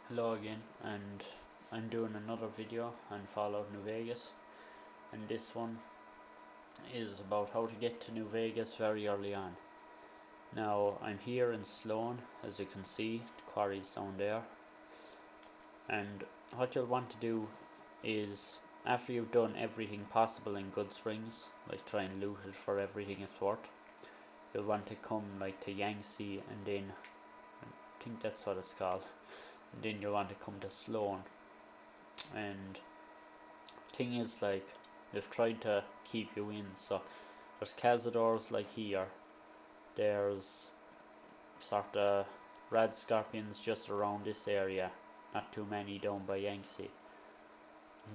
Hello again, and I'm doing another video on Fallout New Vegas, and this one is about how to get to New Vegas very early on. Now I'm here in Sloan, as you can see, the quarry's down there, and what you'll want to do is, after you've done everything possible in Goodsprings, like try and loot it for everything it's worth, you'll want to come like to Yangtze, and then, I think that's what it's called, and then you'll want to come to Sloan. And thing is, like, they've tried to keep you in, so there's cazadors like here, there's sort of rad scorpions just around this area, not too many down by Yangtze.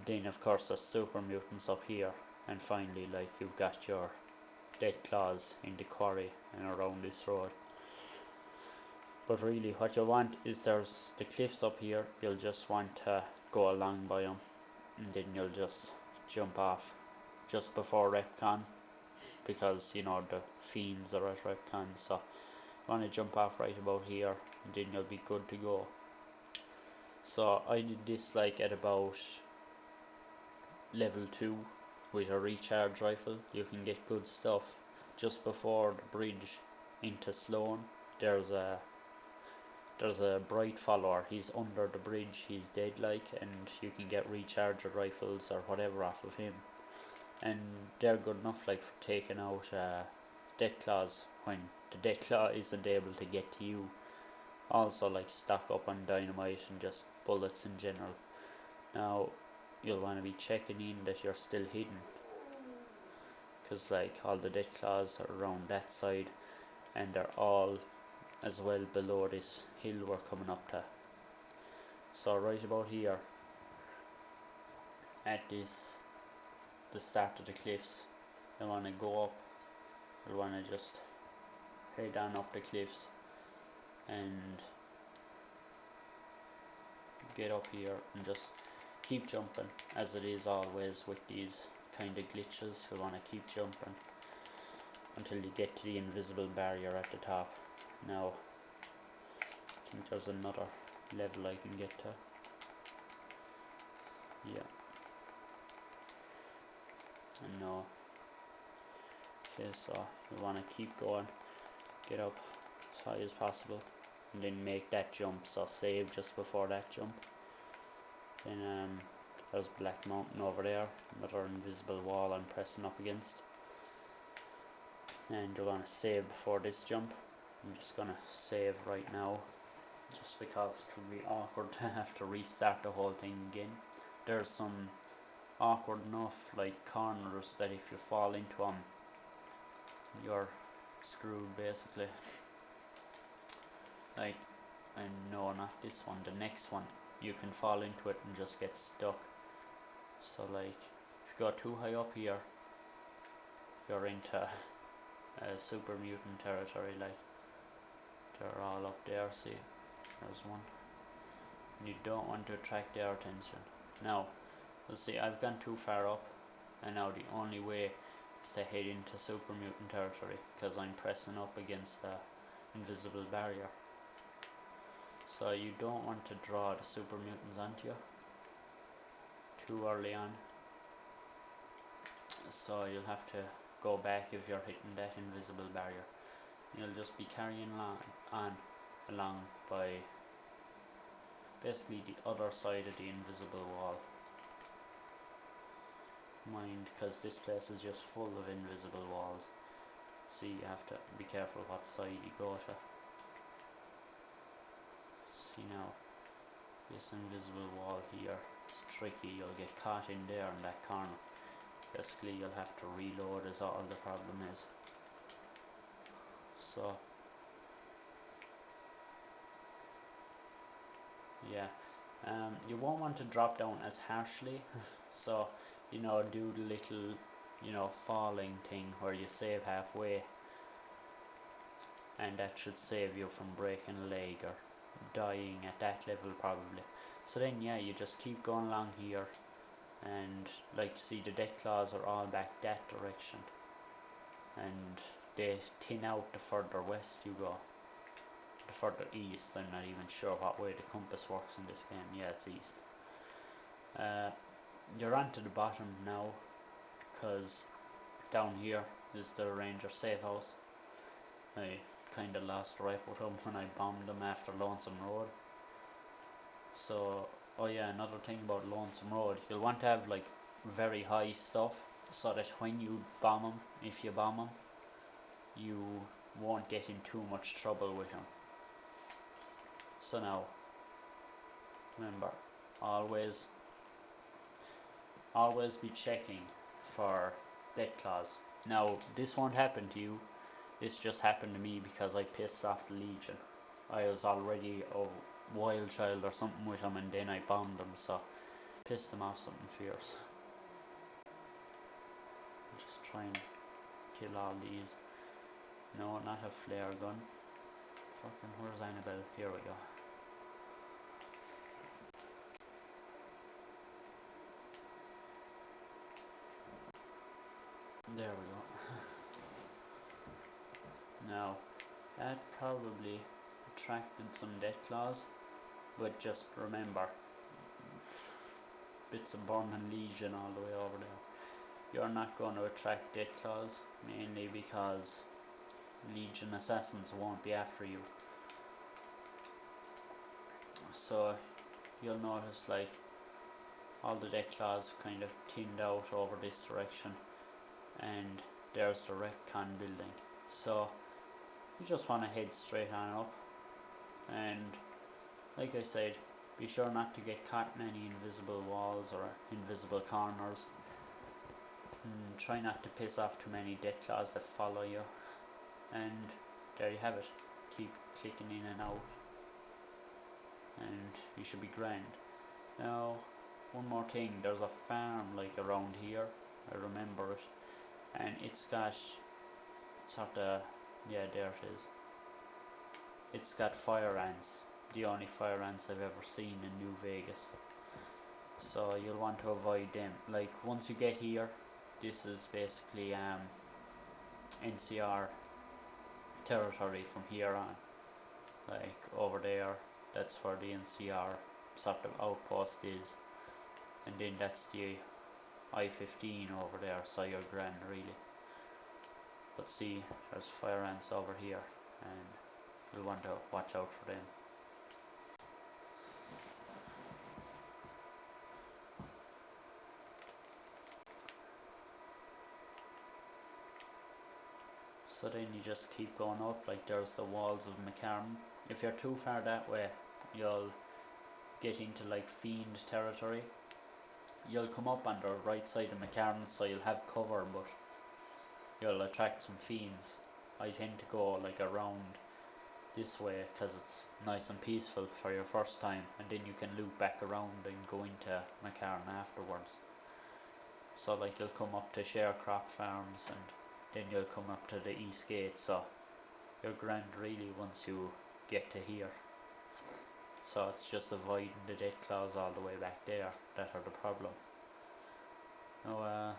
Then of course there's super mutants up here, and finally, like, you've got your dead claws in the quarry and around this road. But really what you'll want is, there's the cliffs up here, you'll just want to go along by them, and then you'll just jump off just before Retcon, because you know the fiends are at Retcon, so you want to jump off right about here, and then you'll be good to go. So I did this like at about level 2 with a recharge rifle. You can get good stuff just before the bridge into Sloan. There's a bright follower, he's under the bridge, he's dead like, and you can get recharger rifles or whatever off of him, and they're good enough like for taking out Deathclaws when the Deathclaw isn't able to get to you. Also, like, stock up on dynamite and just bullets in general. Now you'll want to be checking in that you're still hidden, because like all the Deathclaws are around that side, and they're all as well below this hill we're coming up to. So right about here at the start of the cliffs, you want to go up, you want to just head on up the cliffs and get up here and just keep jumping, as it is always with these kind of glitches. You want to keep jumping until you get to the invisible barrier at the top. Now I think there's another level I can get to. Yeah, and no. Okay, so you want to keep going, get up as high as possible, and then make that jump. So save just before that jump. Then there's Black Mountain over there, another invisible wall I'm pressing up against, and you want to save before this jump. I'm just gonna save right now, just because it would be awkward to have to restart the whole thing again. There's some awkward enough like corners that if you fall into them, you're screwed basically. Like, and no, not this one, the next one, you can fall into it and just get stuck. So like, if you go too high up here, you're into super mutant territory. Like, they're all up there, see, there's one. You don't want to attract their attention. Now, let's see, I've gone too far up, and now the only way is to head into super mutant territory, because I'm pressing up against the invisible barrier. So you don't want to draw the super mutants onto you too early on. So you'll have to go back if you're hitting that invisible barrier. You'll just be carrying along by basically the other side of the invisible wall. Mind, because this place is just full of invisible walls, so you have to be careful what side you go to. See now, this invisible wall here is tricky. You'll get caught in there in that corner. Basically you'll have to reload, is all the problem is. So yeah, you won't want to drop down as harshly. So, you know, do the little, you know, falling thing where you save halfway, and that should save you from breaking a leg or dying at that level probably. So then yeah, you just keep going along here, and like, see, the Deathclaws are all back that direction, and they thin out the further west you go. the further east. I'm not even sure what way the compass works in this game. Yeah, it's east. You're on to the bottom now, because down here is the Ranger safe house. I kinda lost right with him when I bombed them after Lonesome Road. So, oh yeah, another thing about Lonesome Road, you'll want to have like very high stuff, so that when you bomb them, if you bomb them, you won't get in too much trouble with them. So now, remember, always be checking for Deathclaws. Now, this won't happen to you. This just happened to me because I pissed off the Legion. I was already a wild child or something with them, and then I bombed them, so pissed them off something fierce. Just try and kill all these. No, not a flare gun. Fucking, where's Annabelle? Here we go. There we go. Now, that probably attracted some Deathclaws, but just remember, bits of Burning Legion all the way over there. You're not going to attract Deathclaws, mainly because Legion assassins won't be after you. So you'll notice like all the Deathclaws kind of thinned out over this direction, and there's the Retcon building. So you just want to head straight on up, and like I said, be sure not to get caught in any invisible walls or invisible corners. And try not to piss off too many Deathclaws that follow you. And there you have it. Keep clicking in and out, and you should be grand. Now, one more thing, there's a farm like around here, I remember it, and it's got sort of, yeah, there it is. It's got fire ants, the only fire ants I've ever seen in New Vegas. So you'll want to avoid them. Like, once you get here, this is basically NCR territory from here on. Like over there, that's where the NCR sort of outpost is, and then that's the I-15 over there, so you're grand really. But see, there's fire ants over here, and you'll want to watch out for them. So then you just keep going up, like there's the walls of McCarran. If you're too far that way, you'll get into like Fiend territory. You'll come up on the right side of McCarran, so you'll have cover, but you'll attract some Fiends. I tend to go like around this way because it's nice and peaceful for your first time, and then you can loop back around and go into McCarran afterwards. So like you'll come up to Sharecrop Farms, and then you'll come up to the East Gate, so you're grand really once you get to here. So it's just avoiding the Deathclaws all the way back there that are the problem. Now,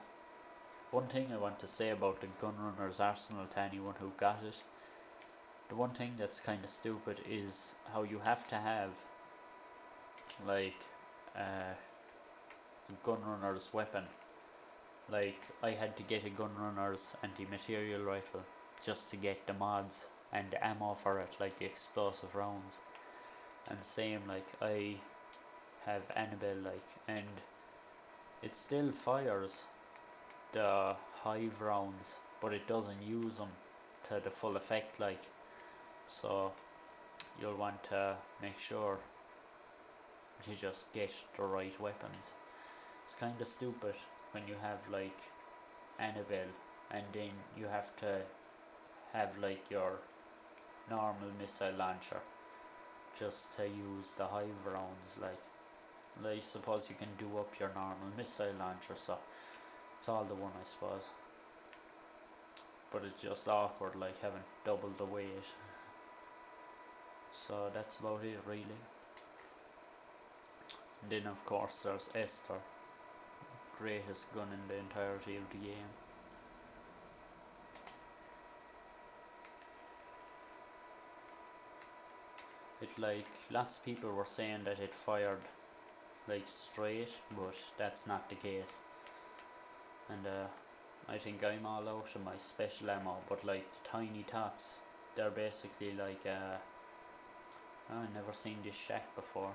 one thing I want to say about the Gunrunner's Arsenal to anyone who got it, the one thing that's kind of stupid is how you have to have like a Gunrunner's weapon. Like, I had to get a Gunrunner's anti-material rifle just to get the mods and the ammo for it, like the explosive rounds. And same, like, I have Annabelle, like, and it still fires the hive rounds, but it doesn't use them to the full effect, like. So you'll want to make sure you just get the right weapons. It's kind of stupid when you have like Annabelle, and then you have to have like your normal missile launcher just to use the hive rounds. Like I suppose you can do up your normal missile launcher, so it's all the one, I suppose. But it's just awkward, like having double the weight. So that's about it really. And then of course there's Esther, greatest gun in the entirety of the game. like lots of people were saying that it fired like straight, but that's not the case. And I think I'm all out of my special ammo, but like the tiny tots, they're basically like I've never seen this shack before.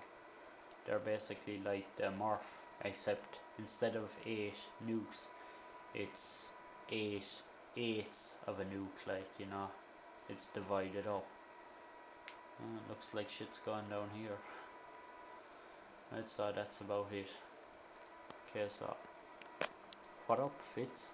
They're basically like the Murph, except instead of 8 nukes, it's 8 eighths of a nuke, like, you know, it's divided up. Looks like shit's gone down here. Right, so that's about it. Okay, so what up, Fitz?